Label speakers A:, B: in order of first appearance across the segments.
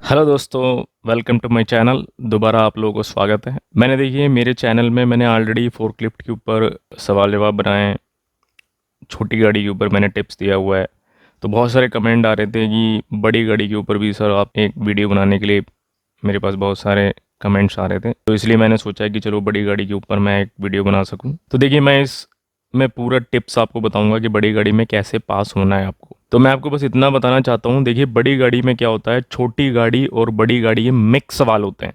A: Hello दोस्तों, welcome to my channel. दोबारा आप लोगों को स्वागत है। मैंने देखिए मेरे चैनल में मैंने ऑलरेडी फोर्कलिफ्ट के ऊपर सवाल जवाब बनाए, छोटी गाड़ी के ऊपर मैंने टिप्स दिया हुआ है। तो बहुत सारे कमेंट आ रहे थे कि बड़ी गाड़ी के ऊपर भी सर आप एक वीडियो बनाने के लिए, मेरे पास बहुत सारे कमेंट्स आ रहे थे। तो इसलिए मैंने सोचा कि चलो बड़ी गाड़ी के ऊपर मैं एक वीडियो बना सकूं। तो देखिए मैं पूरा टिप्स आपको बताऊंगा कि बड़ी गाड़ी में कैसे पास होना है आपको। तो मैं आपको बस इतना बताना चाहता हूँ, देखिए बड़ी गाड़ी में क्या होता है, छोटी गाड़ी और बड़ी गाड़ी के मिक्स सवाल होते हैं।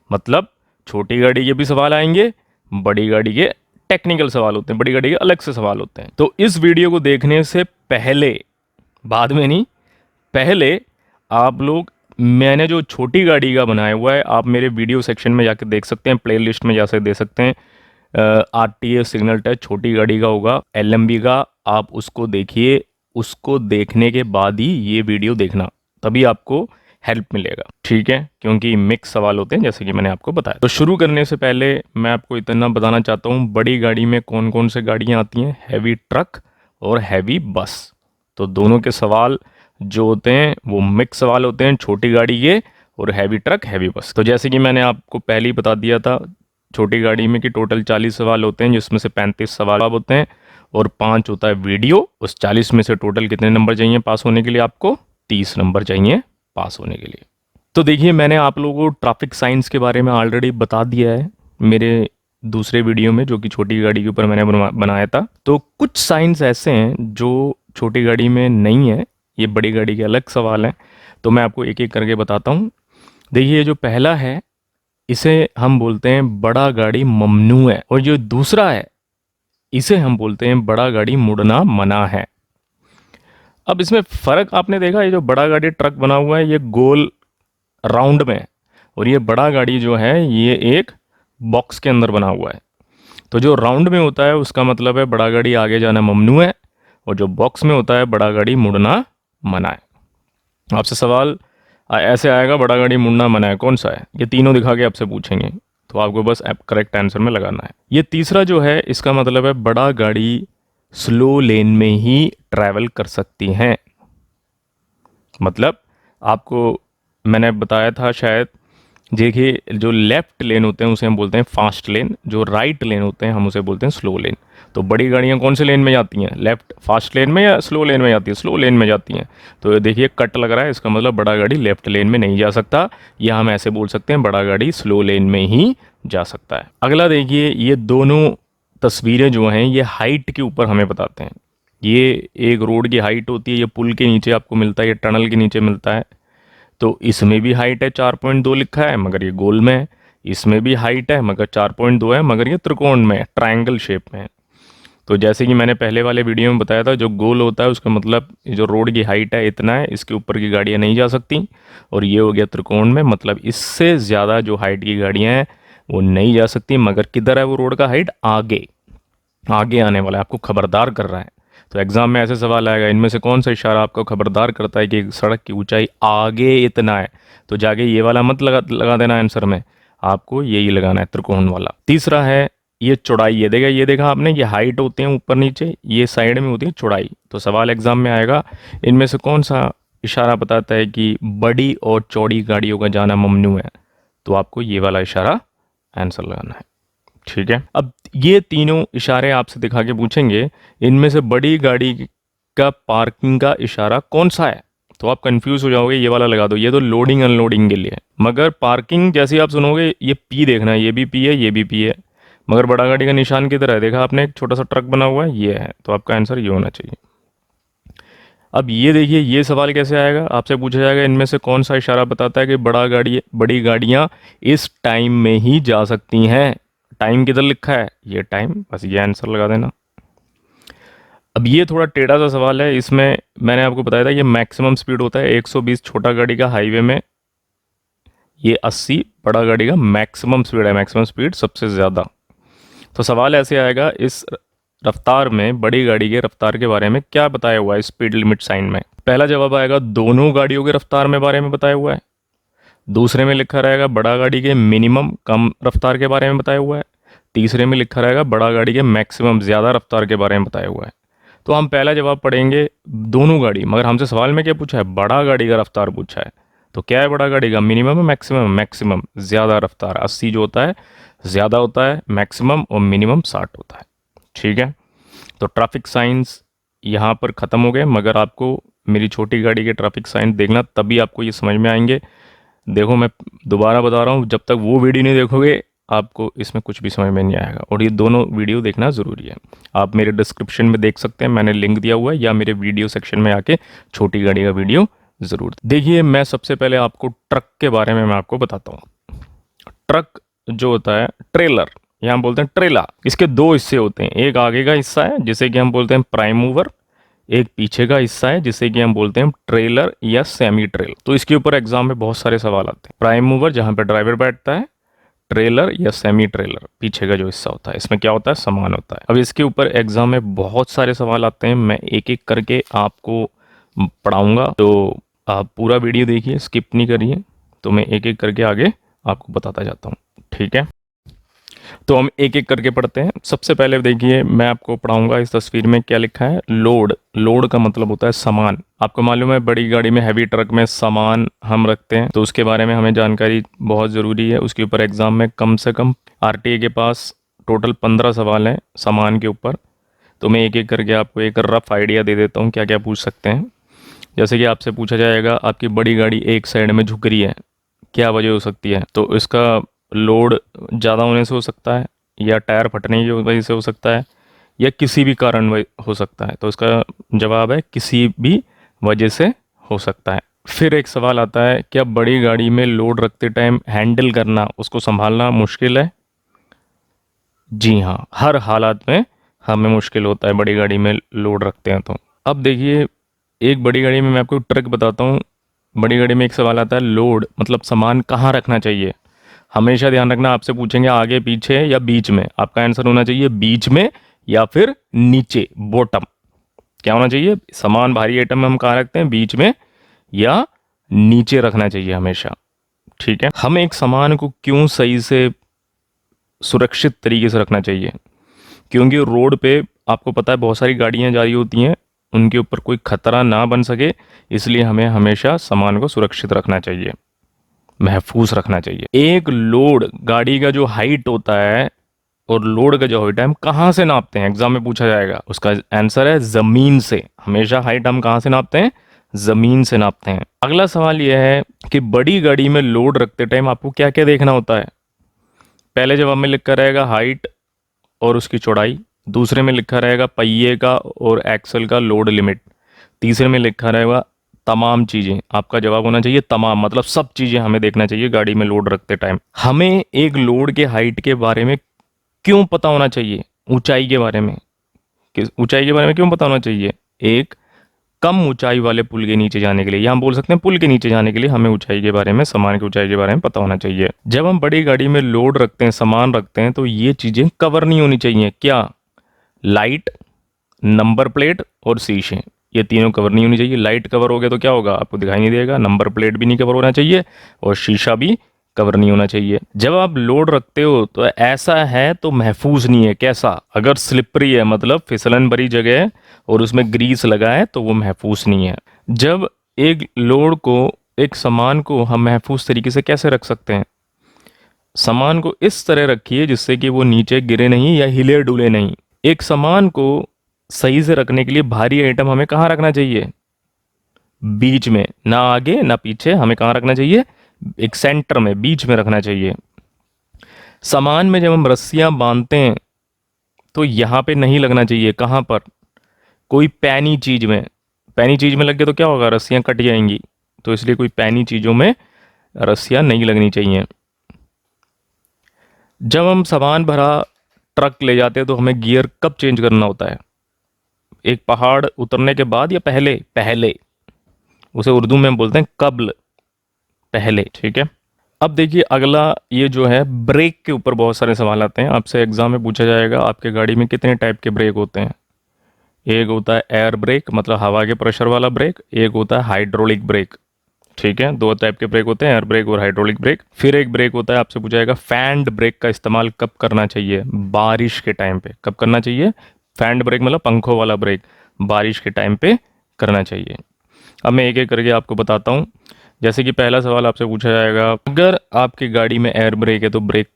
A: मतलब छोटी गाड़ी के भी सवाल आएंगे, बड़ी गाड़ी के टेक्निकल सवाल होते हैं, बड़ी गाड़ी के अलग से सवाल होते हैं। तो इस वीडियो को देखने से पहले, बाद में नहीं, पहले आप लोग, मैंने जो छोटी गाड़ी का बनाया हुआ है आप मेरे वीडियो सेक्शन में जाकर देख सकते हैं, प्लेलिस्ट में जा दे सकते हैं। आरटीए सिग्नल टच छोटी गाड़ी का होगा, एलएमबी का, आप उसको देखिए। उसको देखने के बाद ही ये वीडियो देखना, तभी आपको हेल्प मिलेगा, ठीक है? क्योंकि मिक्स सवाल होते हैं जैसे कि मैंने आपको बताया। तो शुरू करने से पहले मैं आपको इतना बताना चाहता हूँ, बड़ी गाड़ी में कौन कौन से गाड़ियाँ आती हैं, हैवी ट्रक और हैवी बस। तो दोनों के सवाल जो होते हैं वो मिक्स सवाल होते हैं, छोटी गाड़ी के और हैवी ट्रक हैवी बस। तो जैसे कि मैंने आपको पहले ही बता दिया था, छोटी गाड़ी में कि टोटल 40 सवाल होते हैं, जिसमें से 35 सवाल होते हैं और 5 होता है वीडियो। उस 40 में से टोटल कितने नंबर चाहिए पास होने के लिए? आपको 30 नंबर चाहिए पास होने के लिए। तो देखिए मैंने आप लोगों को ट्रैफिक साइंस के बारे में ऑलरेडी बता दिया है मेरे दूसरे वीडियो में, जो कि छोटी गाड़ी के ऊपर मैंने बनाया था। तो कुछ साइंस ऐसे हैं जो छोटी गाड़ी में नहीं है, ये बड़ी गाड़ी के अलग सवाल हैं। तो मैं आपको एक एक करके बताता हूँ। देखिए जो पहला है, इसे हम बोलते हैं बड़ा गाड़ी ममनू है, और जो दूसरा है इसे हम बोलते हैं बड़ा गाड़ी मुड़ना मना है। अब इसमें फ़र्क आपने देखा, ये जो बड़ा गाड़ी ट्रक बना हुआ है ये गोल राउंड में है, और ये बड़ा गाड़ी जो है ये एक बॉक्स के अंदर बना हुआ है। तो जो राउंड में होता है उसका मतलब है बड़ा गाड़ी आगे जाना ममनू है, और जो बॉक्स में होता है बड़ा गाड़ी मुड़ना मना है। आपसे सवाल ऐसे आएगा, बड़ा गाड़ी मुड़ना मना है कौन सा है? ये तीनों दिखा के आपसे पूछेंगे, तो आपको बस करेक्ट आंसर में लगाना है। ये तीसरा जो है इसका मतलब है बड़ा गाड़ी स्लो लेन में ही ट्रैवल कर सकती हैं। मतलब आपको मैंने बताया था शायद, देखिए जो लेफ़्ट लेन होते हैं उसे हम बोलते हैं फास्ट लेन, जो राइट लेन होते हैं हम उसे बोलते हैं स्लो लेन। तो बड़ी गाड़ियाँ कौन से लेन में जाती हैं? लेफ़्ट फास्ट लेन में या स्लो लेन में जाती है? स्लो लेन में जाती हैं। तो देखिए कट लग रहा है, इसका मतलब बड़ा गाड़ी लेफ़्ट लेन में नहीं जा सकता, या हम ऐसे बोल सकते हैं बड़ा गाड़ी स्लो लेन में ही जा सकता है। अगला देखिए, ये दोनों तस्वीरें जो हैं ये हाइट के ऊपर हमें बताते हैं। ये एक रोड की हाइट होती है, ये पुल के नीचे आपको मिलता है, ये टनल के नीचे मिलता है। तो इसमें भी हाइट है 4.2 लिखा है, मगर ये गोल में है। इसमें भी हाइट है मगर 4.2 है, मगर ये त्रिकोण में है, ट्रायंगल शेप में है। तो जैसे कि मैंने पहले वाले वीडियो में बताया था, जो गोल होता है उसका मतलब जो रोड की हाइट है इतना है, इसके ऊपर की गाड़ियाँ नहीं जा सकती। और ये हो गया त्रिकोण में, मतलब इससे ज़्यादा जो हाइट की गाड़ियाँ हैं वो नहीं जा सकती। मगर किधर है वो रोड का हाइट? आगे, आगे आने वाला है, आपको खबरदार कर रहा है। तो एग्जाम में ऐसे सवाल आएगा, इनमें से कौन सा इशारा आपको खबरदार करता है कि सड़क की ऊंचाई आगे इतना है? तो जाके ये वाला मत लगा देना आंसर में, आपको यही लगाना है, त्रिकोण वाला। तीसरा है ये चौड़ाई, ये देखा आपने, ये हाइट होते हैं ऊपर नीचे, ये साइड में होती है चौड़ाई। तो सवाल एग्जाम में आएगा, इनमें से कौन सा इशारा बताता है कि बड़ी और चौड़ी गाड़ियों का जाना ममनू है? तो आपको ये वाला इशारा आंसर लगाना है, ठीक है? अब ये तीनों इशारे आपसे दिखा के पूछेंगे, इनमें से बड़ी गाड़ी का पार्किंग का इशारा कौन सा है? तो आप कंफ्यूज हो जाओगे, ये वाला लगा दो, ये तो लोडिंग अनलोडिंग के लिए है। मगर पार्किंग जैसे ही आप सुनोगे, ये पी देखना है, ये भी पी है, ये भी पी है। मगर बड़ा गाड़ी का निशान किधर है? देखा आपने, एक छोटा सा ट्रक बना हुआ है, ये है। तो आपका आंसर ये होना चाहिए। अब ये देखिए, ये सवाल कैसे आएगा, आपसे पूछा जाएगा इनमें से कौन सा इशारा बताता है कि बड़ी गाड़ियाँ इस टाइम में ही जा सकती हैं? टाइम किधर लिखा है? ये टाइम, बस ये आंसर लगा देना। अब ये थोड़ा टेढ़ा सा सवाल है, इसमें मैंने आपको बताया था ये मैक्सिमम स्पीड होता है 120 छोटा गाड़ी का हाईवे में, ये 80 बड़ा गाड़ी का मैक्सिमम स्पीड है, मैक्सिमम स्पीड सबसे ज़्यादा। तो सवाल ऐसे आएगा, इस रफ्तार में बड़ी गाड़ी के रफ्तार के बारे में क्या बताया हुआ है स्पीड लिमिट साइन में? पहला जवाब आएगा दोनों गाड़ियों के रफ्तार में बारे में बताया हुआ है। दूसरे में लिखा रहेगा बड़ा गाड़ी के मिनिमम कम रफ्तार के बारे में बताया हुआ है। तीसरे में लिखा रहेगा बड़ा गाड़ी के मैक्सिमम ज़्यादा रफ्तार के बारे में बताया हुआ है। तो हम पहला जवाब पढ़ेंगे दोनों गाड़ी, मगर हमसे सवाल में क्या पूछा है? बड़ा गाड़ी का रफ्तार पूछा है। तो क्या है बड़ा गाड़ी का, मिनिमम है मैक्सिमम? मैक्सिमम, ज़्यादा रफ्तार 80 जो होता है ज़्यादा होता है मैक्सिमम, और मिनिमम 60 होता है। ठीक है, तो ट्रैफिक साइंस यहाँ पर ख़त्म हो गए, मगर आपको मेरी छोटी गाड़ी के ट्रैफिक साइन देखना, तभी आपको ये समझ में आएंगे। देखो मैं दोबारा बता रहा हूँ, जब तक वो वीडियो नहीं देखोगे आपको इसमें कुछ भी समझ में नहीं आएगा, और ये दोनों वीडियो देखना ज़रूरी है। आप मेरे डिस्क्रिप्शन में देख सकते हैं, मैंने लिंक दिया हुआ है, या मेरे वीडियो सेक्शन में आके छोटी गाड़ी का वीडियो ज़रूर देखिए। मैं सबसे पहले आपको ट्रक के बारे में मैं आपको बताता हूँ। ट्रक जो होता है, ट्रेलर, यहाँ बोलते हैं ट्रेला, इसके दो हिस्से होते हैं। एक आगे का हिस्सा है जिसे कि हम बोलते हैं प्राइम मूवर, एक पीछे का हिस्सा है जिसे कि हम बोलते हैं ट्रेलर या सेमी ट्रेल। तो इसके ऊपर एग्जाम में बहुत सारे सवाल आते हैं। प्राइम मूवर जहाँ पे ड्राइवर बैठता है, ट्रेलर या सेमी ट्रेलर पीछे का जो हिस्सा होता है, इसमें क्या होता है, सामान होता है। अब इसके ऊपर एग्जाम में बहुत सारे सवाल आते हैं, मैं एक एक करके आपको पढ़ाऊंगा, तो आप पूरा वीडियो देखिए, स्किप नहीं करिए। तो मैं एक एक करके आगे आपको बताता जाता हूँ, ठीक है। तो हम एक एक करके पढ़ते हैं। सबसे पहले देखिए, मैं आपको पढ़ाऊंगा इस तस्वीर में क्या लिखा है, लोड। लोड का मतलब होता है सामान। आपको मालूम है बड़ी गाड़ी में, हैवी ट्रक में सामान हम रखते हैं, तो उसके बारे में हमें जानकारी बहुत ज़रूरी है। उसके ऊपर एग्ज़ाम में कम से कम आरटीए के पास टोटल 15 सवाल हैं सामान के ऊपर। तो मैं एक एक करके आपको एक रफ आइडिया दे देता हूँ क्या क्या पूछ सकते हैं। जैसे कि आपसे पूछा जाएगा, आपकी बड़ी गाड़ी एक साइड में झुक रही है, क्या वजह हो सकती है? तो इसका लोड ज़्यादा होने से हो सकता है, या टायर फटने की वजह से हो सकता है, या किसी भी कारण हो सकता है। तो इसका जवाब है किसी भी वजह से हो सकता है। फिर एक सवाल आता है, क्या बड़ी गाड़ी में लोड रखते टाइम हैंडल करना, उसको संभालना मुश्किल है? जी हाँ, हर हालात में हमें मुश्किल होता है बड़ी गाड़ी में लोड रखते हैं तो। अब देखिए, एक बड़ी गाड़ी में मैं आपको ट्रक बताता हूँ। बड़ी गाड़ी में एक सवाल आता है, लोड मतलब सामान कहाँ रखना चाहिए? हमेशा ध्यान रखना, आपसे पूछेंगे आगे पीछे या बीच में। आपका आंसर होना चाहिए बीच में या फिर नीचे, बॉटम। क्या होना चाहिए? सामान भारी आइटम में हम कहाँ रखते हैं, बीच में या नीचे रखना चाहिए हमेशा, ठीक है। हमें एक सामान को क्यों सही से सुरक्षित तरीके से रखना चाहिए? क्योंकि रोड पे आपको पता है बहुत सारी गाड़ियाँ जा रही होती हैं, उनके ऊपर कोई खतरा ना बन सके, इसलिए हमें हमेशा सामान को सुरक्षित रखना चाहिए, महफूज रखना चाहिए। एक लोड गाड़ी का जो हाइट होता है और लोड का जो हाइट है, हम कहाँ से नापते हैं? एग्जाम में पूछा जाएगा, उसका आंसर है ज़मीन से। हमेशा हाइट हम कहाँ से नापते हैं? ज़मीन से नापते हैं। अगला सवाल यह है कि बड़ी गाड़ी में लोड रखते टाइम आपको क्या क्या देखना होता है? पहले जवाब में लिखा रहेगा हाइट और उसकी चौड़ाई, दूसरे में लिखा रहेगा पहिए का और एक्सल का लोड लिमिट, तीसरे में लिखा रहेगा तमाम चीज़ें। आपका जवाब होना चाहिए तमाम, मतलब सब चीज़ें हमें देखना चाहिए गाड़ी में लोड रखते टाइम। हमें एक लोड के हाइट के बारे में क्यों पता होना चाहिए? ऊंचाई के बारे में, किस ऊंचाई के बारे में क्यों पता होना चाहिए? एक कम ऊंचाई वाले पुल के नीचे जाने के लिए, या हम बोल सकते हैं पुल के नीचे जाने के लिए, हमें ऊंचाई के बारे में, सामान की ऊंचाई के बारे में पता होना चाहिए। जब हम बड़ी गाड़ी में लोड रखते हैं, सामान रखते हैं, तो ये चीज़ें कवर नहीं होनी चाहिए। क्या? लाइट, नंबर प्लेट और शीशे, ये तीनों कवर नहीं होनी चाहिए। लाइट कवर हो गया तो क्या होगा, आपको दिखाई नहीं देगा। नंबर प्लेट भी नहीं कवर होना चाहिए और शीशा भी कवर नहीं होना चाहिए। जब आप लोड रखते हो तो ऐसा है तो महफूज नहीं है। कैसा? अगर स्लिपरी है, मतलब फिसलन भरी जगह है और उसमें ग्रीस लगा है, तो वो महफूज नहीं है। जब एक लोड को, एक सामान को हम महफूज तरीके से कैसे रख सकते हैं? सामान को इस तरह रखिए जिससे कि वो नीचे गिरे नहीं या हिले डुले नहीं। एक सामान को सही से रखने के लिए भारी आइटम हमें कहाँ रखना चाहिए? बीच में, ना आगे ना पीछे, हमें कहाँ रखना चाहिए? एक सेंटर में, बीच में रखना चाहिए। सामान में जब हम रस्सियां बांधते हैं तो यहाँ पे नहीं लगना चाहिए। कहाँ पर? कोई पैनी चीज में। पैनी चीज में लग गया तो क्या होगा, रस्सियां कट जाएंगी। तो इसलिए कोई पैनी चीजों में रस्सियां नहीं लगनी चाहिए। जब हम सामान भरा ट्रक ले जाते हैं तो हमें गियर कब चेंज करना होता है? एक पहाड़ उतरने के बाद या पहले? पहले। उसे उर्दू में हम बोलते हैं कब्ल, पहले, ठीक है। अब देखिए अगला, ये जो है ब्रेक के ऊपर बहुत सारे सवाल आते हैं। आपसे एग्जाम में पूछा जाएगा आपके गाड़ी में कितने टाइप के ब्रेक होते हैं? एक होता है एयर ब्रेक, मतलब हवा के प्रेशर वाला ब्रेक। एक होता है हाइड्रोलिक ब्रेक, ठीक है। दो टाइप के ब्रेक होते हैं, एयर ब्रेक और हाइड्रोलिक ब्रेक। फिर एक ब्रेक होता है, आपसे पूछा जाएगा फैंड ब्रेक का इस्तेमाल कब करना चाहिए? बारिश के टाइम पे। कब करना चाहिए? फैंड ब्रेक मतलब पंखों वाला ब्रेक, बारिश के टाइम पे करना चाहिए। अब मैं एक एक करके आपको बताता हूँ। जैसे कि पहला सवाल आपसे पूछा जाएगा, अगर आपकी गाड़ी में एयर ब्रेक है तो ब्रेक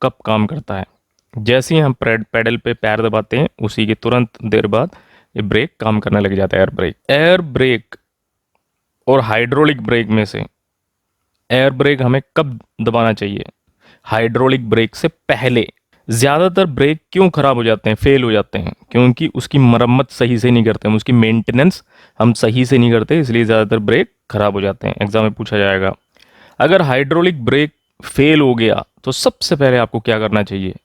A: कब काम करता है? जैसे ही हम पेडल पे पैर दबाते हैं उसी के तुरंत देर बाद ये ब्रेक काम करने लग जाता है, एयर ब्रेक और हाइड्रोलिक ब्रेक में से एयर ब्रेक हमें कब दबाना चाहिए? हाइड्रोलिक ब्रेक से पहले। ज़्यादातर ब्रेक क्यों ख़राब हो जाते हैं, फेल हो जाते हैं? क्योंकि उसकी मरम्मत सही से नहीं करते हम, उसकी मेंटेनेंस हम सही से नहीं करते, इसलिए ज़्यादातर ब्रेक ख़राब हो जाते हैं। एग्जाम में पूछा जाएगा, अगर हाइड्रोलिक ब्रेक फेल हो गया तो सबसे पहले आपको क्या करना चाहिए?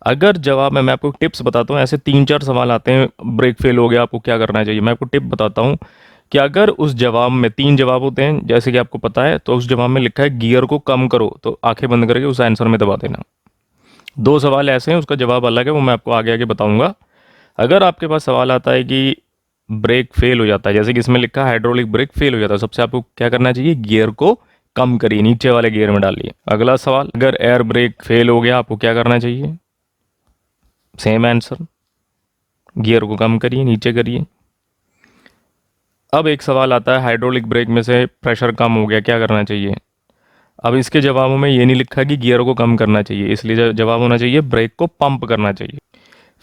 A: अगर जवाब में मैं आपको टिप्स बताता हूँ, ऐसे 3-4 सवाल आते हैं, ब्रेक फेल हो गया आपको क्या करना चाहिए। मैं आपको टिप बताता हूँ कि अगर उस जवाब में 3 जवाब होते हैं जैसे कि आपको पता है, तो उस जवाब में लिखा है गियर को कम करो, तो आंखें बंद करके उस आंसर में दबा देना। 2 सवाल ऐसे हैं उसका जवाब अलग है, वो मैं आपको आगे आगे बताऊंगा। अगर आपके पास सवाल आता है कि ब्रेक फेल हो जाता है, जैसे कि इसमें लिखा है हाइड्रोलिक ब्रेक फेल हो जाता है, सबसे आपको क्या करना चाहिए? गियर को कम करिए, नीचे वाले गियर में डालिए। अगला सवाल, अगर एयर ब्रेक फेल हो गया आपको क्या करना चाहिए? सेम आंसर, गियर को कम करिए, नीचे करिए। अब एक सवाल आता है हाइड्रोलिक ब्रेक में से प्रेशर कम हो गया, क्या करना चाहिए? अब इसके जवाबों में ये नहीं लिखा कि गियर को कम करना चाहिए, इसलिए जवाब होना चाहिए ब्रेक को पंप करना चाहिए।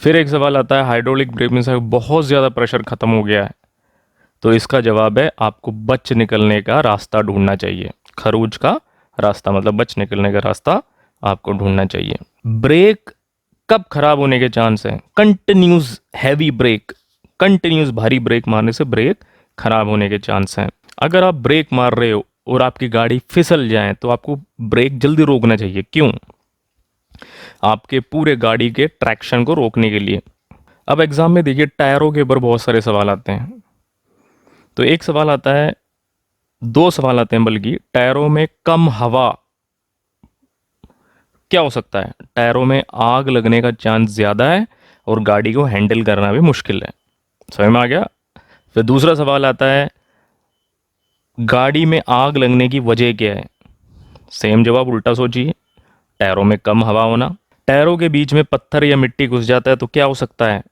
A: फिर एक सवाल आता है हाइड्रोलिक ब्रेक में से बहुत ज़्यादा प्रेशर ख़त्म हो गया है, तो इसका जवाब है आपको बच निकलने का रास्ता ढूंढना चाहिए। खरूज का रास्ता मतलब बच निकलने का रास्ता आपको ढूंढना चाहिए। ब्रेक कब खराब होने के चांस हैं? कंटिन्यूस हैवी ब्रेक, कंटिन्यूस भारी ब्रेक मारने से ब्रेक खराब होने के चांस हैं। अगर आप ब्रेक मार रहे हो और आपकी गाड़ी फिसल जाए तो आपको ब्रेक जल्दी रोकना चाहिए। क्यों? आपके पूरे गाड़ी के ट्रैक्शन को रोकने के लिए। अब एग्जाम में देखिए टायरों के ऊपर बहुत सारे सवाल आते हैं। तो एक सवाल आता है, 2 सवाल आते हैं बल्कि, टायरों में कम हवा क्या हो सकता है? टायरों में आग लगने का चांस ज़्यादा है और गाड़ी को हैंडल करना भी मुश्किल है। समझ में आ गया? फिर दूसरा सवाल आता है, गाड़ी में आग लगने की वजह क्या है? सेम जवाब उल्टा सोचिए, टायरों में कम हवा होना। टायरों के बीच में पत्थर या मिट्टी घुस जाता है तो क्या हो सकता है?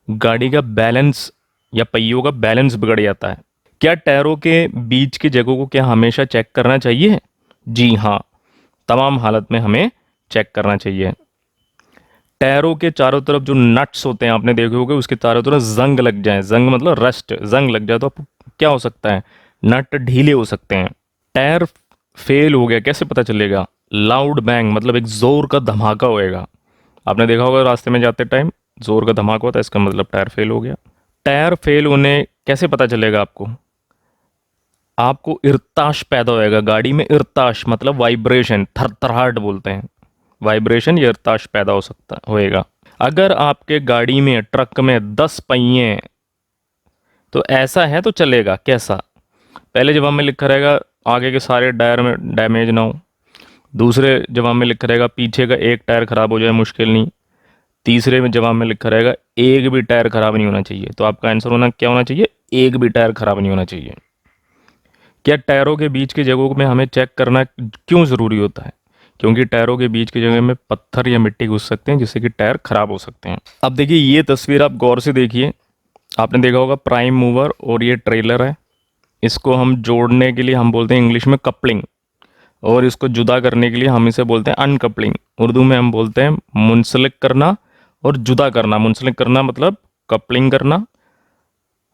A: गाड़ी का बैलेंस या पहियों का बैलेंस बिगड़ जाता है। क्या टायरों के बीच की जगहों को क्या हमेशा चेक करना चाहिए? जी हाँ, तमाम हालत में हमें चेक करना चाहिए। टायरों के चारों तरफ जो नट्स होते हैं आपने देखे होंगे, उसके चारों तरफ जंग लग जाए, जंग मतलब रस्ट, जंग लग जाए तो क्या हो सकता है? नट ढीले हो सकते हैं। टायर फेल हो गया कैसे पता चलेगा? लाउड बैंग मतलब एक जोर का धमाका होएगा। आपने देखा होगा रास्ते में जाते टाइम जोर का धमाका होता है, इसका मतलब टायर फेल हो गया। टायर फेल होने कैसे पता चलेगा आपको? आपको इरताश पैदा होएगा गाड़ी में, इरताश मतलब वाइब्रेशन, थरथराहट बोलते हैं, वाइब्रेशन या इरताश पैदा हो सकता होएगा। अगर आपके गाड़ी में ट्रक में 10 पहिए हैं तो ऐसा है तो चलेगा कैसा? पहले जवाब में लिखा रहेगा आगे के सारे टायर में डैमेज ना हो। दूसरे जवाब में लिखा रहेगा पीछे का एक टायर खराब हो जाए मुश्किल नहीं। तीसरे में जवाब में लिखा रहेगा एक भी टायर खराब नहीं होना चाहिए। तो आपका आंसर होना क्या होना चाहिए? एक भी टायर खराब नहीं होना चाहिए। क्या टायरों के बीच की जगहों में हमें चेक करना क्यों ज़रूरी होता है? क्योंकि टायरों के बीच की जगह में पत्थर या मिट्टी घुस सकते हैं जिससे कि टायर खराब हो सकते हैं। अब देखिए ये तस्वीर आप गौर से देखिए, आपने देखा होगा प्राइम मूवर और ये ट्रेलर है। इसको हम जोड़ने के लिए हम बोलते हैं इंग्लिश में कपलिंग, और इसको जुदा करने के लिए हम इसे बोलते हैं अनकपलिंग। उर्दू में हम बोलते हैं मुंसलिक करना और जुदा करना। मुंसलिक करना मतलब कपलिंग करना,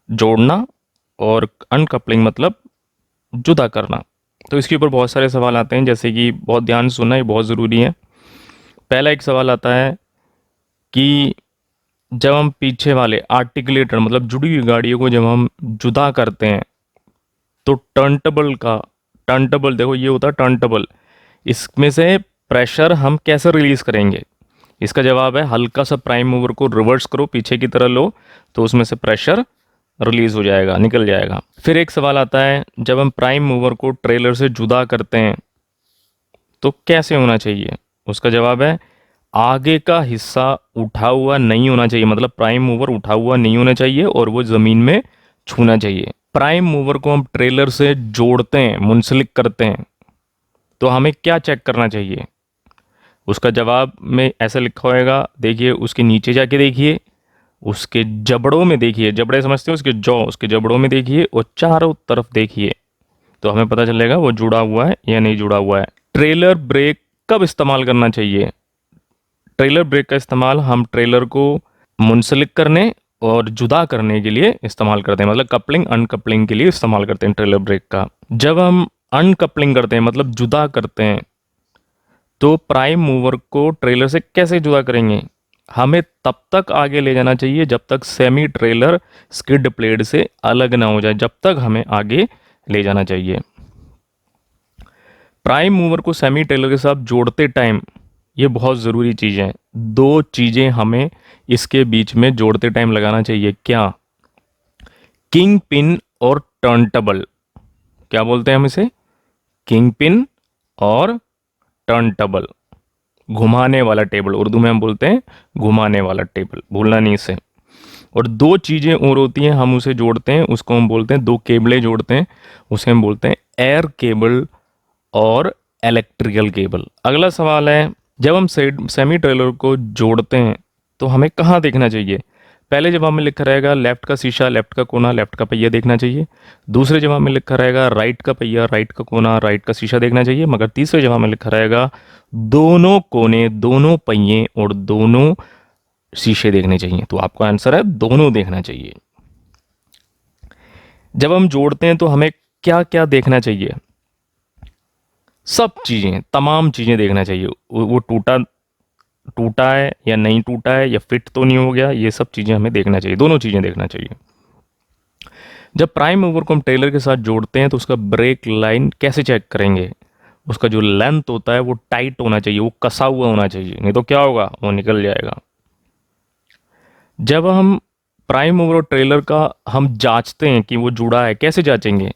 A: जोड़ना, और अनकपलिंग मतलब जुदा करना। तो इसके ऊपर बहुत सारे सवाल आते हैं, जैसे कि बहुत ध्यान से सुनना, ये बहुत ज़रूरी है। पहला एक सवाल आता है कि जब हम पीछे वाले आर्टिकुलेटर मतलब जुड़ी हुई गाड़ियों को जब हम जुदा करते हैं तो टर्नटेबल देखो ये होता है टर्नटेबल, इसमें से प्रेशर हम कैसे रिलीज़ करेंगे? इसका जवाब है हल्का सा प्राइम मूवर को रिवर्स करो, पीछे की तरह लो, तो उसमें से प्रेशर रिलीज़ हो जाएगा, निकल जाएगा। फिर एक सवाल आता है जब हम प्राइम मूवर को ट्रेलर से जुदा करते हैं तो कैसे होना चाहिए? उसका जवाब है आगे का हिस्सा उठा हुआ नहीं होना चाहिए, मतलब प्राइम मूवर उठा हुआ नहीं होना चाहिए और वो ज़मीन में छूना चाहिए। प्राइम मूवर को हम ट्रेलर से जोड़ते हैं, मुंसलिक करते हैं, तो हमें क्या चेक करना चाहिए? उसका जवाब में ऐसा लिखा होएगा, देखिए उसके नीचे जाके देखिए, उसके जबड़ों में देखिए, जबड़े समझते हो उसके जौ, उसके जबड़ों में देखिए और चारों तरफ देखिए, तो हमें पता चलेगा वो जुड़ा हुआ है या नहीं जुड़ा हुआ है। ट्रेलर ब्रेक कब इस्तेमाल करना चाहिए? ट्रेलर ब्रेक का इस्तेमाल हम ट्रेलर को मुंसलिक करने और जुदा करने के लिए इस्तेमाल करते हैं, मतलब कपलिंग अनकपलिंग के लिए इस्तेमाल करते हैं ट्रेलर ब्रेक का। जब हम अनकपलिंग करते हैं मतलब जुदा करते हैं, तो प्राइम मूवर को ट्रेलर से कैसे जुदा करेंगे? हमें तब तक आगे ले जाना चाहिए जब तक सेमी ट्रेलर स्किड प्लेट से अलग ना हो जाए, जब तक हमें आगे ले जाना चाहिए। प्राइम मूवर को सेमी ट्रेलर के साथ जोड़ते टाइम ये बहुत ज़रूरी चीज़ है, दो चीज़ें हमें इसके बीच में जोड़ते टाइम लगाना चाहिए। क्या? किंग पिन और टर्नटेबल। क्या बोलते हैं हम इसे? किंग पिन और टर्नटेबल, घुमाने वाला टेबल, उर्दू में हम बोलते हैं घुमाने वाला टेबल, भूलना नहीं इसे। और दो चीज़ें और होती हैं, हम उसे जोड़ते हैं, उसको हम बोलते हैं, दो केबलें जोड़ते हैं, उसे हम बोलते हैं एयर केबल और इलेक्ट्रिकल केबल। अगला सवाल है, जब हम सेमी ट्रेलर को जोड़ते हैं तो हमें कहाँ देखना चाहिए? पहले जवाब में लिखा रहेगा लेफ्ट का शीशा, लेफ्ट का कोना, लेफ्ट का पहिया देखना चाहिए। दूसरे जवाब में लिखा रहेगा राइट का पहिया, राइट का कोना, राइट का शीशा देखना चाहिए। मगर तीसरे जवाब में लिखा रहेगा दोनों कोने, दोनों पहिए और दोनों शीशे देखने चाहिए। तो आपका आंसर है दोनों देखना चाहिए। जब हम जोड़ते हैं तो हमें क्या क्या देखना चाहिए? सब चीज़ें, तमाम चीज़ें देखना चाहिए। वो टूटा है या नहीं टूटा है, या फिट तो नहीं हो गया, ये सब चीज़ें हमें देखना चाहिए, दोनों चीज़ें देखना चाहिए। जब प्राइम मूवर को हम ट्रेलर के साथ जोड़ते हैं तो उसका ब्रेक लाइन कैसे चेक करेंगे? उसका जो लेंथ होता है वो टाइट होना चाहिए, वो कसा हुआ होना चाहिए, नहीं तो क्या होगा, वो निकल जाएगा। जब हम प्राइम मूवर और ट्रेलर का हम जांचते हैं कि वो जुड़ा है, कैसे जांचेंगे?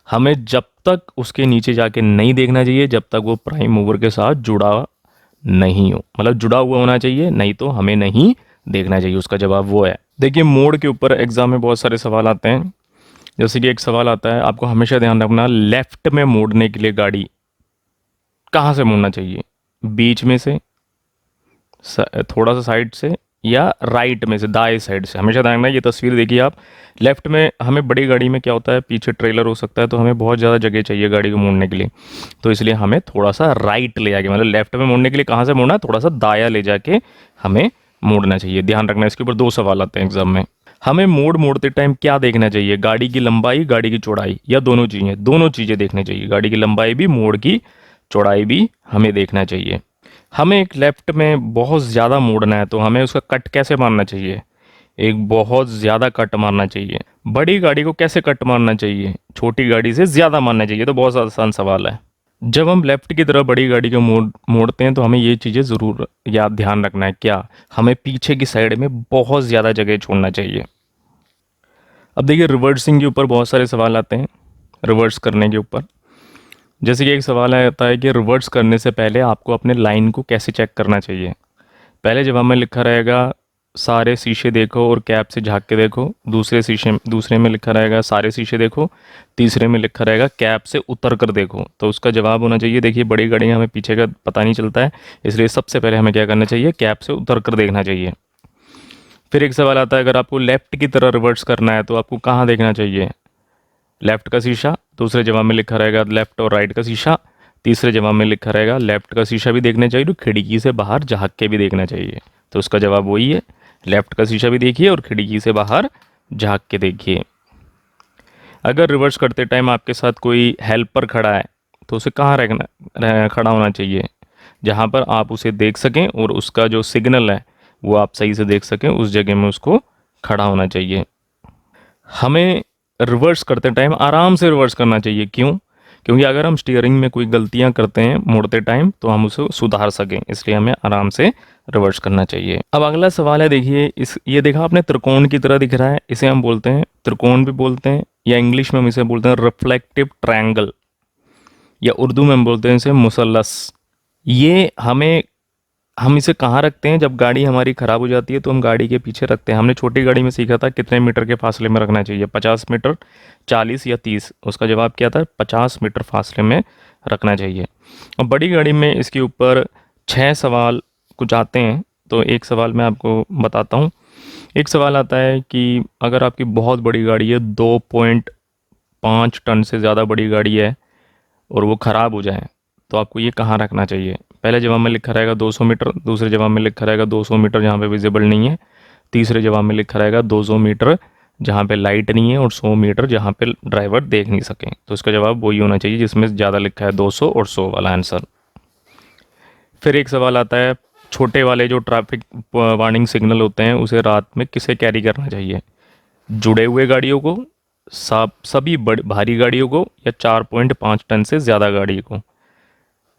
A: हमें जब तक उसके नीचे जाके नहीं देखना चाहिए जब तक वो प्राइम मूवर के साथ जुड़ा नहीं हो, मतलब जुड़ा हुआ होना चाहिए, नहीं तो हमें नहीं देखना चाहिए। उसका जवाब वो है। देखिए, मोड के ऊपर एग्जाम में बहुत सारे सवाल आते हैं। जैसे कि एक सवाल आता है, आपको हमेशा ध्यान रखना, लेफ्ट में मोड़ने के लिए गाड़ी कहाँ से मोड़ना चाहिए? बीच में से, थोड़ा सा साइड से, या राइट में से, दाएं साइड से। हमेशा ध्यान रखना, ये तस्वीर देखिए आप, लेफ्ट में हमें बड़ी गाड़ी में क्या होता है, पीछे ट्रेलर हो सकता है, तो हमें बहुत ज़्यादा जगह चाहिए गाड़ी को मोड़ने के लिए, तो इसलिए हमें थोड़ा सा राइट ले जाके, मतलब लेफ्ट में मोड़ने के लिए कहाँ से मोड़ना है, थोड़ा सा दाया ले जाके हमें मोड़ना चाहिए। ध्यान रखना, इसके ऊपर दो सवाल आते हैं एग्जाम में। हमें मोड़ते टाइम क्या देखना चाहिए? गाड़ी की लंबाई, गाड़ी की चौड़ाई, या दोनों चीज़ें? दोनों चीज़ें देखनी चाहिए, गाड़ी की लंबाई भी, मोड़ की चौड़ाई भी हमें देखना चाहिए। हमें एक लेफ्ट में बहुत ज़्यादा मोड़ना है तो हमें उसका कट कैसे मारना चाहिए? एक बहुत ज़्यादा कट मारना चाहिए। बड़ी गाड़ी को कैसे कट मारना चाहिए? छोटी गाड़ी से ज़्यादा मारना चाहिए। तो बहुत आसान सवाल है। जब हम लेफ्ट की तरफ बड़ी गाड़ी को मोड़ते हैं तो हमें ये चीज़ें ज़रूर याद ध्यान रखना है। क्या? हमें पीछे की साइड में बहुत ज़्यादा जगह छोड़ना चाहिए। अब देखिए, रिवर्सिंग के ऊपर बहुत सारे सवाल आते हैं, रिवर्स करने के ऊपर। जैसे कि एक सवाल आता है कि रिवर्स करने से पहले आपको अपने लाइन को कैसे चेक करना चाहिए? पहले जवाब में लिखा रहेगा सारे शीशे देखो और कैप से झांक के देखो। दूसरे में लिखा रहेगा सारे शीशे देखो। तीसरे में लिखा रहेगा कैप से उतर कर देखो। तो उसका जवाब होना चाहिए, देखिए बड़ी गाड़ियाँ हमें पीछे का पता नहीं चलता है, इसलिए सबसे पहले हमें क्या करना चाहिए, कैप से उतर कर देखना चाहिए। फिर एक सवाल आता है, अगर आपको लेफ़्ट की तरह रिवर्स करना है तो आपको कहाँ देखना चाहिए? लेफ़्ट का शीशा। दूसरे जवाब में लिखा रहेगा लेफ़्ट और राइट का शीशा। तीसरे जवाब में लिखा रहेगा लेफ़्ट का शीशा भी देखना चाहिए और खिड़की से बाहर झाँक के भी देखना चाहिए। तो उसका जवाब वही है, लेफ़्ट का शीशा भी देखिए और खिड़की से बाहर झाँक के देखिए। अगर रिवर्स करते टाइम आपके साथ कोई हेल्पर खड़ा है तो उसे कहाँ खड़ा होना चाहिए? जहाँ पर आप उसे देख सकें और उसका जो सिग्नल है वो आप सही से देख सकें, उस जगह में उसको खड़ा होना चाहिए। हमें रिवर्स करते टाइम आराम से रिवर्स करना चाहिए। क्यों? क्योंकि अगर हम स्टीयरिंग में कोई गलतियां करते हैं मोड़ते टाइम तो हम उसे सुधार सकें, इसलिए हमें आराम से रिवर्स करना चाहिए। अब अगला सवाल है, देखिए ये देखा आपने, त्रिकोण की तरह दिख रहा है, इसे हम बोलते हैं त्रिकोण भी बोलते हैं, या इंग्लिश में हम इसे बोलते हैं रिफ्लेक्टिव ट्रायंगल, या उर्दू में हम बोलते हैं इसे मुसल्लस। ये हम इसे कहाँ रखते हैं? जब गाड़ी हमारी ख़राब हो जाती है तो हम गाड़ी के पीछे रखते हैं। हमने छोटी गाड़ी में सीखा था कितने मीटर के फासले में रखना चाहिए, 50 मीटर, 40 या 30। उसका जवाब क्या था? 50 मीटर फासले में रखना चाहिए। और बड़ी गाड़ी में इसके ऊपर 6 सवाल कुछ आते हैं, तो एक सवाल मैं आपको बताता हूँ। एक सवाल आता है कि अगर आपकी बहुत बड़ी गाड़ी है, 5 टन से ज़्यादा बड़ी गाड़ी है और वो ख़राब हो जाए, तो आपको ये कहाँ रखना चाहिए? पहले जवाब में लिखा रहेगा 200 मीटर, दूसरे जवाब में लिखा रहेगा 200 मीटर जहाँ पे विजिबल नहीं है, तीसरे जवाब में लिखा रहेगा 200 मीटर जहाँ पे लाइट नहीं है और 100 मीटर जहाँ पे ड्राइवर देख नहीं सकें। तो इसका जवाब वही होना चाहिए जिसमें ज़्यादा लिखा है 200 और 100 वाला आंसर। फिर एक सवाल आता है, छोटे वाले जो ट्रैफिक वार्निंग सिग्नल होते हैं उसे रात में किसे कैरी करना चाहिए? जुड़े हुए गाड़ियों को, सभी भारी गाड़ियों को, या 4.5 टन से ज़्यादा गाड़ी को?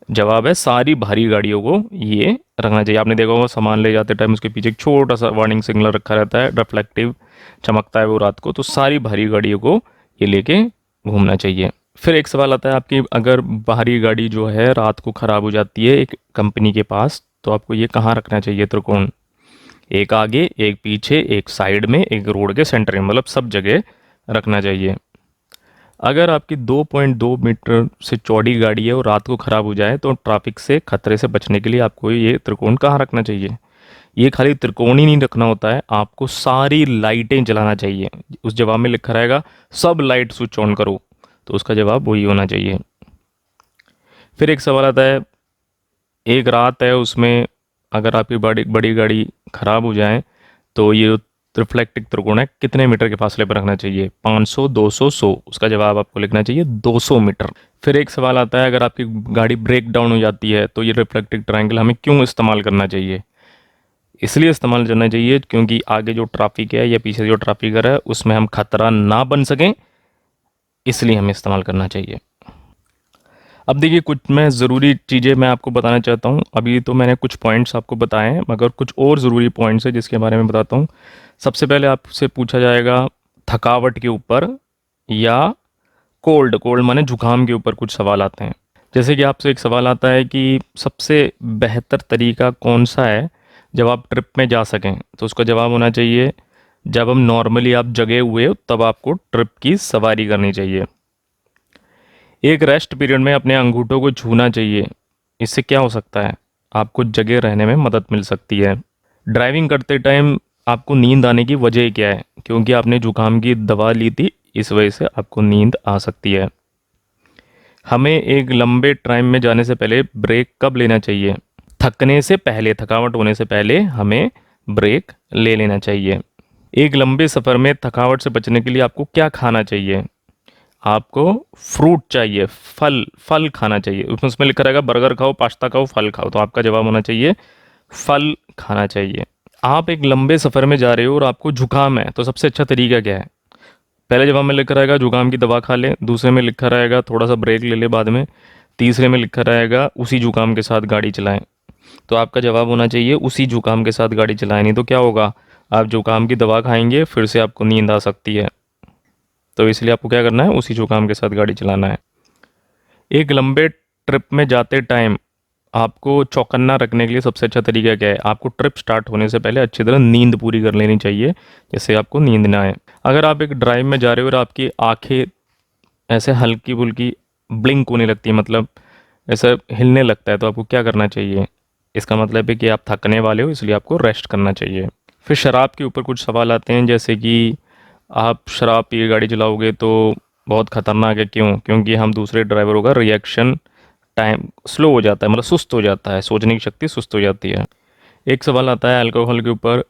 A: जवाब है सारी भारी गाड़ियों को ये रखना चाहिए। आपने देखा होगा सामान ले जाते टाइम उसके पीछे एक छोटा सा वार्निंग सिग्नल रखा रहता है, रिफ्लेक्टिव चमकता है वो रात को, तो सारी भारी गाड़ियों को ये लेके घूमना चाहिए। फिर एक सवाल आता है आपकी, अगर भारी गाड़ी जो है रात को ख़राब हो जाती है एक कंपनी के पास, तो आपको ये कहाँ रखना चाहिए त्रिकोण? एक आगे, एक पीछे, एक साइड में, एक रोड के सेंटर में, मतलब सब जगह रखना चाहिए। अगर आपकी 2.2 मीटर से चौड़ी गाड़ी है और रात को ख़राब हो जाए तो ट्रैफिक से खतरे से बचने के लिए आपको ये त्रिकोण कहाँ रखना चाहिए? ये खाली त्रिकोण ही नहीं रखना होता है, आपको सारी लाइटें जलाना चाहिए। उस जवाब में लिखा रहेगा सब लाइट स्विच ऑन करो, तो उसका जवाब वही होना चाहिए। फिर एक सवाल आता है, एक रात है उसमें अगर आपकी बड़ी बड़ी गाड़ी ख़राब हो जाए तो ये रिफ्लेक्टिव त्रिकोण है कितने मीटर के फासले पर रखना चाहिए? 500, 200, 100? उसका जवाब आपको लिखना चाहिए 200 मीटर। फिर एक सवाल आता है, अगर आपकी गाड़ी ब्रेक डाउन हो जाती है तो ये रिफ्लेक्टिव ट्रायंगल हमें क्यों इस्तेमाल करना चाहिए? इसलिए इस्तेमाल करना चाहिए क्योंकि आगे जो ट्रैफिक है या पीछे जो ट्रैफिक है उसमें हम खतरा ना बन सकें, इसलिए हमें इस्तेमाल करना चाहिए। अब देखिए, कुछ मैं ज़रूरी चीज़ें मैं आपको बताना चाहता हूँ। अभी तो मैंने कुछ पॉइंट्स आपको बताए हैं, मगर कुछ और ज़रूरी पॉइंट्स हैं जिसके बारे में बताता हूँ। सबसे पहले आपसे पूछा जाएगा थकावट के ऊपर या कोल्ड, कोल्ड माने जुकाम के ऊपर कुछ सवाल आते हैं। जैसे कि आपसे एक सवाल आता है कि सबसे बेहतर तरीका कौन सा है जब आप ट्रिप में जा सकें, तो उसका जवाब होना चाहिए जब हम नॉर्मली आप जगे हुए हो तब आपको ट्रिप की सवारी करनी चाहिए। एक रेस्ट पीरियड में अपने अंगूठों को छूना चाहिए। इससे क्या हो सकता है? आपको जगह रहने में मदद मिल सकती है। ड्राइविंग करते टाइम आपको नींद आने की वजह क्या है? क्योंकि आपने जुकाम की दवा ली थी, इस वजह से आपको नींद आ सकती है। हमें एक लंबे टाइम में जाने से पहले ब्रेक कब लेना चाहिए? थकने से पहले, थकावट होने से पहले हमें ब्रेक ले लेना चाहिए। एक लंबे सफ़र में थकावट से बचने के लिए आपको क्या खाना चाहिए? आपको फ्रूट चाहिए, फल, फल खाना चाहिए। उसमें लिखा रहेगा बर्गर खाओ, पास्ता खाओ, फल खाओ, तो आपका जवाब होना चाहिए फल खाना चाहिए। आप एक लंबे सफ़र में जा रहे हो और आपको जुकाम है, तो सबसे अच्छा तरीका क्या है? पहले जवाब में लिखा रहेगा जुकाम की दवा खा लें, दूसरे में लिखा रहेगा थोड़ा सा ब्रेक ले ले बाद में, तीसरे में लिखा रहेगा उसी जुकाम के साथ गाड़ी चलाएं। तो आपका जवाब होना चाहिए उसी जुकाम के साथ गाड़ी चलाएं, नहीं तो क्या होगा, आप जुकाम की दवा खाएंगे फिर से आपको नींद आ सकती है। तो इसलिए आपको क्या करना है, उसी जुकाम के साथ गाड़ी चलाना है। एक लंबे ट्रिप में जाते टाइम आपको चौकन्ना रखने के लिए सबसे अच्छा तरीका क्या है? आपको ट्रिप स्टार्ट होने से पहले अच्छी तरह नींद पूरी कर लेनी चाहिए, जिससे आपको नींद ना आए। अगर आप एक ड्राइव में जा रहे हो और आपकी आंखें ऐसे हल्की फुल्की ब्लिंक होने लगती है, मतलब ऐसा हिलने लगता है, तो आपको क्या करना चाहिए? इसका मतलब है कि आप थकने वाले हो, इसलिए आपको रेस्ट करना चाहिए। फिर शराब के ऊपर कुछ सवाल आते हैं, जैसे कि आप शराब पी के गाड़ी चलाओगे तो बहुत ख़तरनाक है। क्यों? क्योंकि हम दूसरे ड्राइवरों का रिएक्शन टाइम स्लो हो जाता है, मतलब सुस्त हो जाता है, सोचने की शक्ति सुस्त हो जाती है। एक सवाल आता है अल्कोहल के ऊपर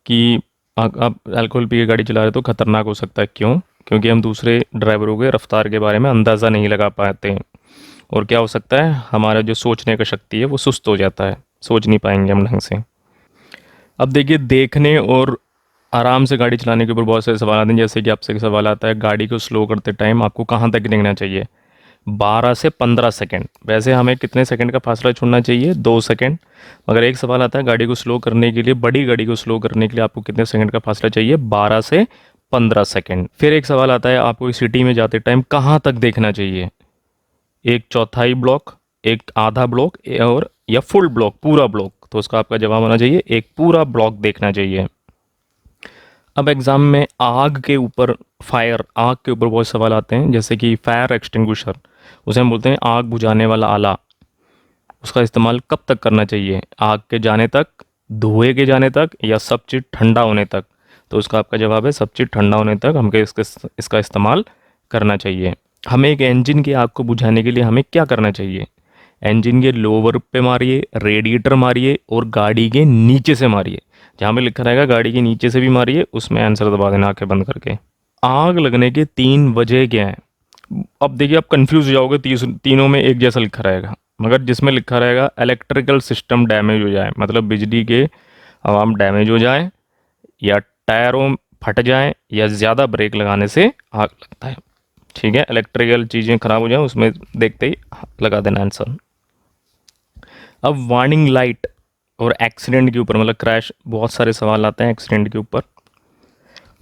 A: कि आप अल्कोहल पी के गाड़ी चला रहे हो तो ख़तरनाक हो सकता है। क्यों? क्योंकि हम दूसरे ड्राइवरों के रफ्तार के बारे में अंदाज़ा नहीं लगा पाते हैं, और क्या हो सकता है, हमारा जो सोचने का शक्ति है वो सुस्त हो जाता है, सोच नहीं पाएंगे हम ढंग से। अब देखिए, देखने और आराम से गाड़ी चलाने के ऊपर बहुत सारे सवाल आते हैं, जैसे कि आपसे एक सवाल आता है गाड़ी को स्लो करते टाइम आपको कहाँ तक देखना चाहिए? 12 से 15 सेकंड। वैसे हमें कितने सेकंड का फासला छोड़ना चाहिए? 2 सेकंड। मगर एक सवाल आता है गाड़ी को स्लो करने के लिए, बड़ी गाड़ी को स्लो करने के लिए आपको कितने सेकंड का फासला चाहिए? 12 से 15 सेकंड। फिर एक सवाल आता है आपको सिटी में जाते टाइम कहाँ तक देखना चाहिए? एक चौथाई ब्लॉक, एक आधा ब्लॉक, और या फुल ब्लॉक, पूरा ब्लॉक? तो उसका आपका जवाब होना चाहिए एक पूरा ब्लॉक देखना चाहिए। अब एग्ज़ाम में आग के ऊपर, आग के ऊपर बहुत सवाल आते हैं, जैसे कि फायर एक्सटिंग्विशर, उसे हम बोलते हैं आग बुझाने वाला आला, उसका इस्तेमाल कब तक करना चाहिए? आग के जाने तक, धुएं के जाने तक, या सब चीज़ ठंडा होने तक? तो उसका आपका जवाब है सब चीज़ ठंडा होने तक हमको इसका इस्तेमाल करना चाहिए। हमें एक इंजन की आग को बुझाने के लिए हमें क्या करना चाहिए? इंजन के लोअर पे मारिए, रेडिएटर मारिए और गाड़ी के नीचे से मारिए। जहाँ पे लिखा रहेगा गाड़ी के नीचे से भी मारिए, उसमें आंसर दबा देना आंखें बंद करके। आग लगने के 3 वजह क्या हैं? अब देखिए आप कंफ्यूज हो जाओगे, तीनों में एक जैसा लिखा रहेगा, मगर जिसमें लिखा रहेगा इलेक्ट्रिकल सिस्टम डैमेज हो जाए, मतलब बिजली के अवाम डैमेज हो जाए, या टायरों फट जाए, या ज़्यादा ब्रेक लगाने से आग लगता है। ठीक है, इलेक्ट्रिकल चीज़ें खराब हो जाए, उसमें देखते ही लगा देना आंसर। अब वार्निंग लाइट और एक्सीडेंट के ऊपर, मतलब क्रैश, बहुत सारे सवाल आते हैं एक्सीडेंट के ऊपर।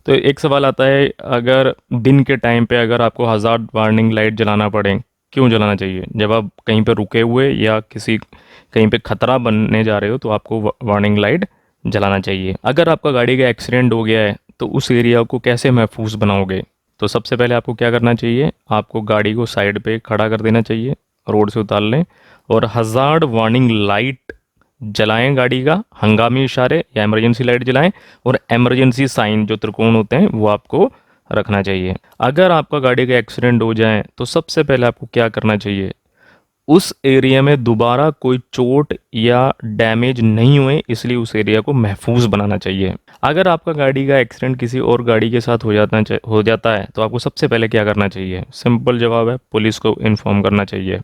A: तो एक सवाल आता है, अगर दिन के टाइम पे अगर आपको हज़ार्ड वार्निंग लाइट जलाना पड़े, क्यों जलाना चाहिए? जब आप कहीं पे रुके हुए या कहीं पे खतरा बनने जा रहे हो तो आपको वार्निंग लाइट जलाना चाहिए। अगर आपका गाड़ी का एक्सीडेंट हो गया है तो उस एरिया को कैसे महफूज बनाओगे? तो सबसे पहले आपको क्या करना चाहिए? आपको गाड़ी को साइड पे खड़ा कर देना चाहिए, रोड से उतार लें, और हज़ार्ड वार्निंग लाइट जलाएं गाड़ी का, हंगामी इशारे या इमरजेंसी लाइट जलाएं, और इमरजेंसी साइन जो त्रिकोण होते हैं वो आपको रखना चाहिए। अगर आपका गाड़ी का एक्सीडेंट हो जाए तो सबसे पहले आपको क्या करना चाहिए? उस एरिया में दोबारा कोई चोट या डैमेज नहीं हुए, इसलिए उस एरिया को महफूज बनाना चाहिए। अगर आपका गाड़ी का एक्सीडेंट किसी और गाड़ी के साथ हो जाता है तो आपको सबसे पहले क्या करना चाहिए? सिंपल जवाब है, पुलिस को इन्फॉर्म करना चाहिए।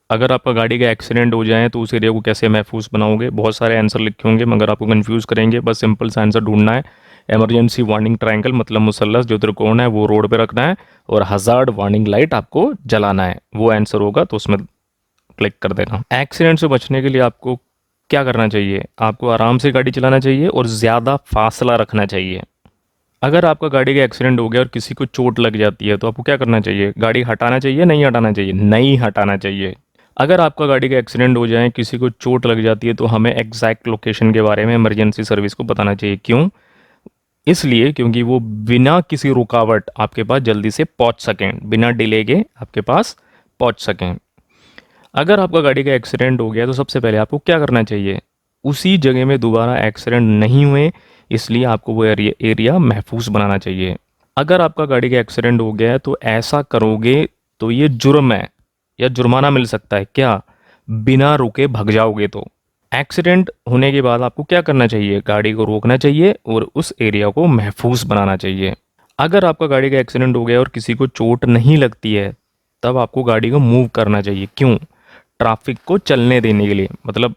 A: अगर आपका गाड़ी का एक्सीडेंट हो जाए तो उस एरिया को कैसे महफूज बनाओगे? बहुत सारे आंसर लिखे होंगे मगर आपको कंफ्यूज करेंगे, बस सिंपल सा आंसर ढूंढना है। इमरजेंसी वार्निंग ट्रायंगल, मतलब मुसल्लस जो त्रिकोण है वो रोड पे रखना है, और हज़ार्ड वार्निंग लाइट आपको जलाना है। वो आंसर होगा तो उसमें क्लिक कर देना। एक्सीडेंट से बचने के लिए आपको क्या करना चाहिए? आपको आराम से गाड़ी चलाना चाहिए और ज़्यादा फासला रखना चाहिए। अगर आपका गाड़ी का एक्सीडेंट हो गया और किसी को चोट लग जाती है तो आपको क्या करना चाहिए? गाड़ी हटाना चाहिए, नहीं हटाना चाहिए? नहीं हटाना चाहिए। अगर आपका गाड़ी का एक्सीडेंट हो जाए, किसी को चोट लग जाती है, तो हमें एग्जैक्ट लोकेशन के बारे में इमरजेंसी सर्विस को बताना चाहिए। क्यों? इसलिए क्योंकि वो बिना किसी रुकावट आपके पास जल्दी से पहुंच सकें, बिना डिले के आपके पास पहुंच सकें। अगर आपका गाड़ी का एक्सीडेंट हो गया तो सबसे पहले आपको क्या करना चाहिए? उसी जगह में दोबारा एक्सीडेंट नहीं हुए, इसलिए आपको वो एरिया महफूज बनाना चाहिए। अगर आपका गाड़ी का एक्सीडेंट हो गया है तो ऐसा करोगे तो ये जुर्म है, या जुर्माना मिल सकता है। क्या? बिना रुके भग जाओगे तो। एक्सीडेंट होने के बाद आपको क्या करना चाहिए? गाड़ी को रोकना चाहिए और उस एरिया को महफूज बनाना चाहिए। अगर आपका गाड़ी का एक्सीडेंट हो गया और किसी को चोट नहीं लगती है, तब आपको गाड़ी को मूव करना चाहिए। क्यों? ट्रैफिक को चलने देने के लिए, मतलब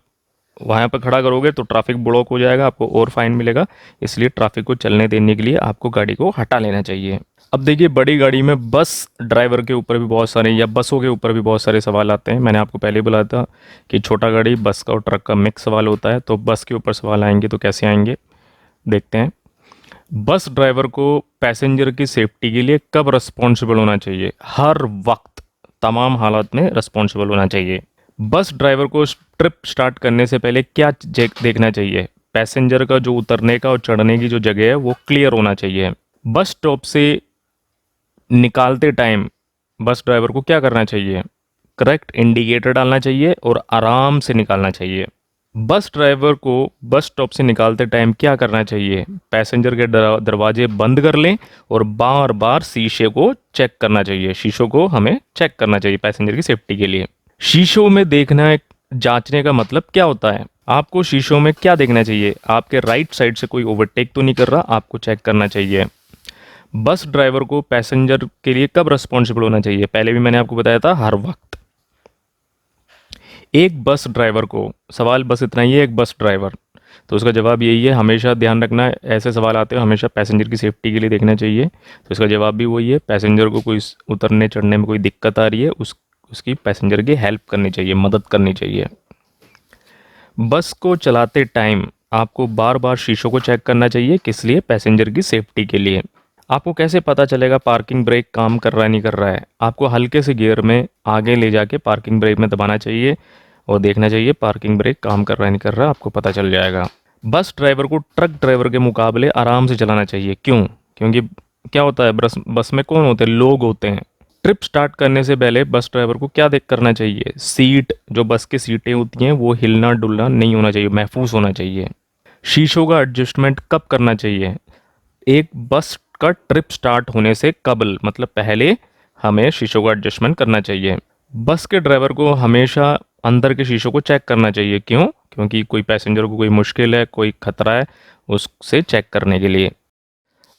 A: वहाँ पर खड़ा करोगे तो ट्रैफिक ब्लॉक हो जाएगा, आपको और फाइन मिलेगा, इसलिए ट्रैफिक को चलने देने के लिए आपको गाड़ी को हटा लेना चाहिए। अब देखिए, बड़ी गाड़ी में बस ड्राइवर के ऊपर भी बहुत सारे, या बसों के ऊपर भी बहुत सारे सवाल आते हैं। मैंने आपको पहले ही बोला था कि छोटा गाड़ी, बस का और ट्रक का मिक्स सवाल होता है, तो बस के ऊपर सवाल आएंगे तो कैसे आएंगे देखते हैं। बस ड्राइवर को पैसेंजर की सेफ्टी के लिए कब रिस्पॉन्सिबल होना चाहिए? हर वक्त, तमाम हालात में रिस्पॉन्सिबल होना चाहिए। बस ड्राइवर को ट्रिप स्टार्ट करने से पहले क्या देखना चाहिए? पैसेंजर का जो उतरने का और चढ़ने की जो जगह है वो क्लियर होना चाहिए। बस स्टॉप से निकालते टाइम बस ड्राइवर को क्या करना चाहिए? करेक्ट इंडिकेटर डालना चाहिए और आराम से निकालना चाहिए। बस ड्राइवर को बस स्टॉप से निकालते टाइम क्या करना चाहिए? पैसेंजर के दरवाजे बंद कर लें और बार बार शीशे को चेक करना चाहिए। शीशों को हमें चेक करना चाहिए पैसेंजर की सेफ्टी के लिए। शीशों में देखना, जांचने का मतलब क्या होता है? आपको शीशों में क्या देखना चाहिए? आपके राइट साइड से कोई ओवरटेक तो नहीं कर रहा, आपको चेक करना चाहिए। बस ड्राइवर को पैसेंजर के लिए कब रिस्पॉन्सिबल होना चाहिए? पहले भी मैंने आपको बताया था, हर वक्त। एक बस ड्राइवर को, सवाल बस इतना ही है, एक बस ड्राइवर, तो उसका जवाब यही है। हमेशा ध्यान रखना, ऐसे सवाल आते हैं, हमेशा पैसेंजर की सेफ्टी के लिए देखना चाहिए, तो इसका जवाब भी वही है। पैसेंजर को कोई उतरने चढ़ने में कोई दिक्कत आ रही है, उसकी पैसेंजर की हेल्प करनी चाहिए, मदद करनी चाहिए। बस को चलाते टाइम आपको बार बार शीशों को चेक करना चाहिए, किस लिए? पैसेंजर की सेफ्टी के लिए। आपको कैसे पता चलेगा पार्किंग ब्रेक काम कर रहा है नहीं कर रहा है? आपको हल्के से गियर में आगे ले जाके पार्किंग ब्रेक में दबाना चाहिए और देखना चाहिए पार्किंग ब्रेक काम कर रहा है नहीं कर रहा, आपको पता चल जाएगा। बस ड्राइवर को ट्रक ड्राइवर के मुकाबले आराम से चलाना चाहिए। क्यों? क्योंकि क्या होता है, बस में कौन होते हैं? लोग होते हैं। ट्रिप स्टार्ट करने से पहले बस ड्राइवर को क्या देख करना चाहिए? सीट, जो बस की सीटें होती हैं वो हिलना डुलना नहीं होना चाहिए, महफूज होना चाहिए। शीशों का एडजस्टमेंट कब करना चाहिए? एक बस का ट्रिप स्टार्ट होने से कबल, मतलब पहले हमें शीशों को एडजस्टमेंट करना चाहिए। बस के ड्राइवर को हमेशा अंदर के शीशों को चेक करना चाहिए। क्यों? क्योंकि कोई पैसेंजर को कोई मुश्किल है, कोई खतरा है, उससे चेक करने के लिए।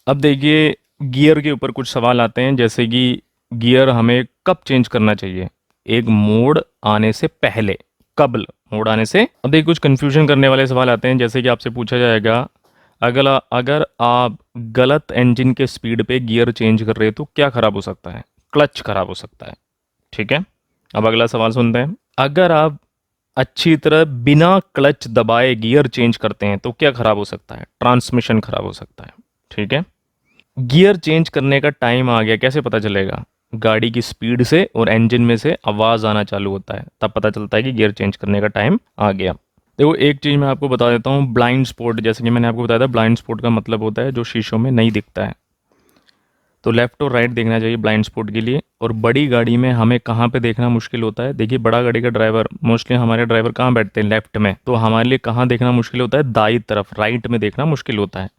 A: अब देखिए, गियर के ऊपर कुछ सवाल आते हैं, जैसे कि गियर हमें कब चेंज करना चाहिए? एक मोड़ आने से पहले। कब मोड़ आने से? अब देखिए, कुछ कन्फ्यूजन करने वाले सवाल आते हैं, जैसे कि आपसे पूछा जाएगा, अगर अगर आप गलत इंजन के स्पीड पे गियर चेंज कर रहे हो तो क्या खराब हो सकता है? क्लच खराब हो सकता है। ठीक है, अब अगला सवाल सुनते हैं। अगर आप अच्छी तरह बिना क्लच दबाए गियर चेंज करते हैं तो क्या खराब हो सकता है? ट्रांसमिशन खराब हो सकता है। ठीक है, गियर चेंज करने का टाइम आ गया, कैसे पता चलेगा? गाड़ी की स्पीड से और इंजन में से आवाज़ आना चालू होता है, तब पता चलता है कि गियर चेंज करने का टाइम आ गया। देखो, एक चीज़ मैं आपको बता देता हूँ, ब्लाइंड स्पॉट, जैसे कि मैंने आपको बताया था, ब्लाइंड स्पॉट का मतलब होता है जो शीशों में नहीं दिखता है। तो लेफ्ट और राइट देखना चाहिए ब्लाइंड स्पॉट के लिए। और बड़ी गाड़ी में हमें कहाँ पे देखना मुश्किल होता है? देखिए, बड़ा गाड़ी का ड्राइवर, मोस्टली हमारे ड्राइवर कहाँ बैठते हैं? लेफ्ट में। तो हमारे लिए कहाँ देखना मुश्किल होता है? दाई तरफ, राइट में देखना मुश्किल होता है।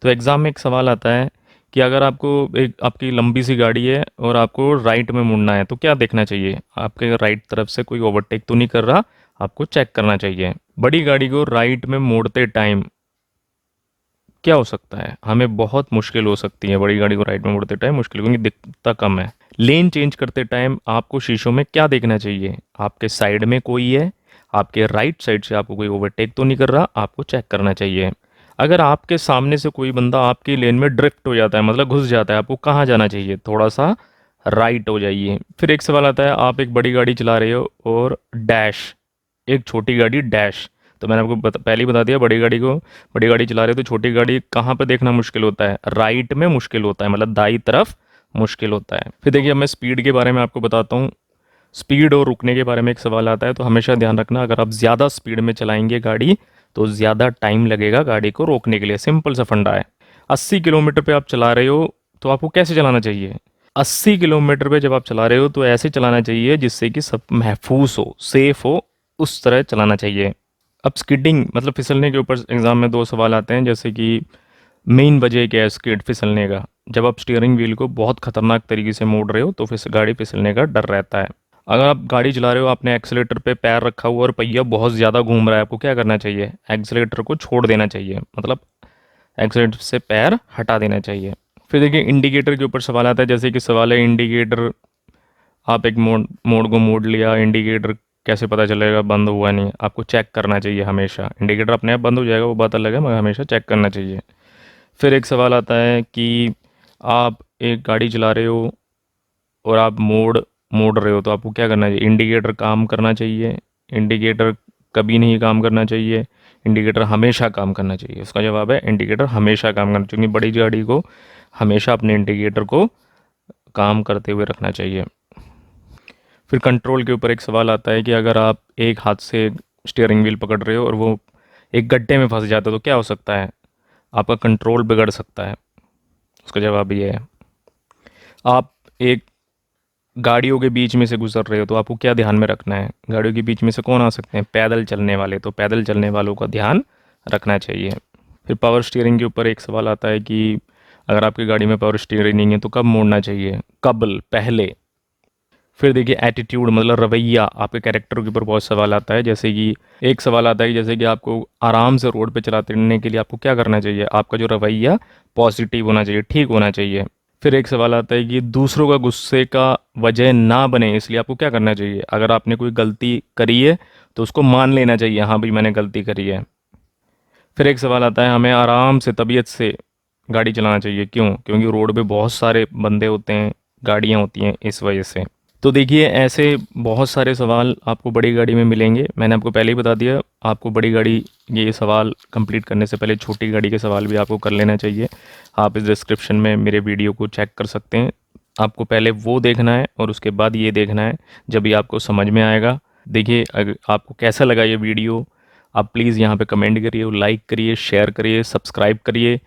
A: तो एग्ज़ाम में एक सवाल आता है कि अगर आपको एक आपकी लंबी सी गाड़ी है और आपको राइट में मुड़ना है तो क्या देखना चाहिए? आपके राइट तरफ से कोई ओवरटेक तो नहीं कर रहा, आपको चेक करना चाहिए। बड़ी गाड़ी को राइट में मोड़ते टाइम क्या हो सकता है? हमें बहुत मुश्किल हो सकती है बड़ी गाड़ी को राइट में मोड़ते टाइम, मुश्किल, क्योंकि दिखता कम है। लेन चेंज करते टाइम आपको शीशों में क्या देखना चाहिए? आपके साइड में कोई है, आपके राइट साइड से आपको कोई ओवरटेक तो नहीं कर रहा, आपको चेक करना चाहिए। अगर आपके सामने से कोई बंदा आपकी लेन में ड्रिफ्ट हो जाता है, मतलब घुस जाता है, आपको कहाँ जाना चाहिए? थोड़ा सा राइट हो जाइए। फिर एक सवाल आता है, आप एक बड़ी गाड़ी चला रहे हो और डैश, एक छोटी गाड़ी डैश। तो मैंने आपको पहले ही बता दिया, बड़ी गाड़ी चला रहे हो तो छोटी गाड़ी कहाँ पे देखना मुश्किल होता है? राइट में मुश्किल होता है, मतलब दाई तरफ मुश्किल होता है। फिर देखिए, अब मैं स्पीड के बारे में आपको बताता हूँ। स्पीड और रुकने के बारे में एक सवाल आता है, तो हमेशा ध्यान रखना, अगर आप ज़्यादा स्पीड में चलाएंगे गाड़ी तो ज़्यादा टाइम लगेगा गाड़ी को रोकने के लिए। सिंपल सा फंडा है। 80 किलोमीटर पे आप चला रहे हो तो आपको कैसे चलाना चाहिए? 80 किलोमीटर पे जब आप चला रहे हो तो ऐसे चलाना चाहिए जिससे कि सब महफूज हो, सेफ हो, उस तरह चलाना चाहिए। अब स्किडिंग मतलब फिसलने के ऊपर एग्ज़ाम में 2 सवाल आते हैं, जैसे कि मेन वजह क्या है स्किड फिसलने का? जब आप स्टीयरिंग व्हील को बहुत खतरनाक तरीके से मोड़ रहे हो तो फिर गाड़ी फिसलने का डर रहता है। अगर आप गाड़ी चला रहे हो, आपने एक्सीलेटर पे पैर रखा हुआ और पहिया बहुत ज़्यादा घूम रहा है, आपको क्या करना चाहिए? एक्सीलेटर को छोड़ देना चाहिए, मतलब एक्सीलेटर से पैर हटा देना चाहिए। फिर देखिए, इंडिकेटर के ऊपर सवाल आता है, जैसे कि सवाल है इंडिकेटर, आप एक मोड़ मोड़ को मोड़ लिया, इंडिकेटर कैसे पता चलेगा बंद हुआ नहीं? आपको चेक करना चाहिए हमेशा। इंडिकेटर अपने आप बंद हो जाएगा वो बात अलग है, मगर हमेशा चेक करना चाहिए। फिर एक सवाल आता है कि आप एक गाड़ी चला रहे हो और आप मोड़ मोड़ रहे हो तो आपको क्या करना चाहिए? इंडिकेटर काम करना चाहिए? इंडिकेटर कभी नहीं काम करना चाहिए? इंडिकेटर हमेशा काम करना चाहिए? उसका जवाब है इंडिकेटर हमेशा काम करना चाहिए। बड़ी गाड़ी को हमेशा अपने इंडिकेटर को काम करते हुए रखना चाहिए। फिर कंट्रोल के ऊपर एक सवाल आता है कि अगर आप एक हाथ से स्टीयरिंग व्हील पकड़ रहे हो और वो एक गड्ढे में फंस जाता है तो क्या हो सकता है? आपका कंट्रोल बिगड़ सकता है। उसका जवाब ये है। आप एक गाड़ियों के बीच में से गुजर रहे हो तो आपको क्या ध्यान में रखना है? गाड़ियों के बीच में से कौन आ सकते हैं? पैदल चलने वाले, तो पैदल चलने वालों का ध्यान रखना चाहिए। फिर पावर स्टीयरिंग के ऊपर एक सवाल आता है कि अगर आपकी गाड़ी में पावर स्टीयरिंग नहीं है तो कब मोड़ना चाहिए? कब? पहले। फिर देखिए, एटीट्यूड मतलब रवैया, आपके कैरेक्टर के ऊपर बहुत सवाल आता है, जैसे कि एक सवाल आता है कि जैसे कि आपको आराम से रोड पे चलाने के लिए आपको क्या करना चाहिए? आपका जो रवैया पॉजिटिव होना चाहिए, ठीक होना चाहिए। फिर एक सवाल आता है कि दूसरों का गुस्से का वजह ना बने इसलिए आपको क्या करना चाहिए? अगर आपने कोई गलती करी है तो उसको मान लेना चाहिए, हाँ भाई मैंने गलती करी है। फिर एक सवाल आता है, हमें आराम से तबीयत से गाड़ी चलाना चाहिए, क्यों? क्योंकि रोड पे बहुत सारे बंदे होते हैं, गाड़ियाँ होती हैं, इस वजह से। तो देखिए, ऐसे बहुत सारे सवाल आपको बड़ी गाड़ी में मिलेंगे। मैंने आपको पहले ही बता दिया, आपको बड़ी गाड़ी ये सवाल कंप्लीट करने से पहले छोटी गाड़ी के सवाल भी आपको कर लेना चाहिए। आप इस डिस्क्रिप्शन में मेरे वीडियो को चेक कर सकते हैं। आपको पहले वो देखना है और उसके बाद ये देखना है, जब भी आपको समझ में आएगा। देखिए, अगर आपको कैसा लगा ये वीडियो, आप प्लीज़ यहाँ पे कमेंट करिए, लाइक करिए, शेयर करिए, सब्सक्राइब करिए।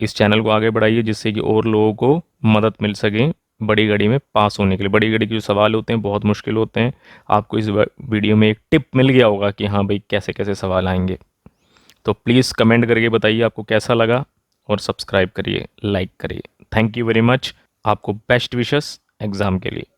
A: इस चैनल को आगे बढ़ाइए जिससे कि और लोगों को मदद मिल सके बड़ी गाड़ी में पास होने के लिए। बड़ी गाड़ी के जो सवाल होते हैं बहुत मुश्किल होते हैं। आपको इस वीडियो में एक टिप मिल गया होगा कि हाँ भाई कैसे कैसे सवाल आएंगे। तो प्लीज़ कमेंट करके बताइए आपको कैसा लगा और सब्सक्राइब करिए, लाइक करिए। Thank you very much. आपको बेस्ट विशेस। एग्ज़ाम के लिए।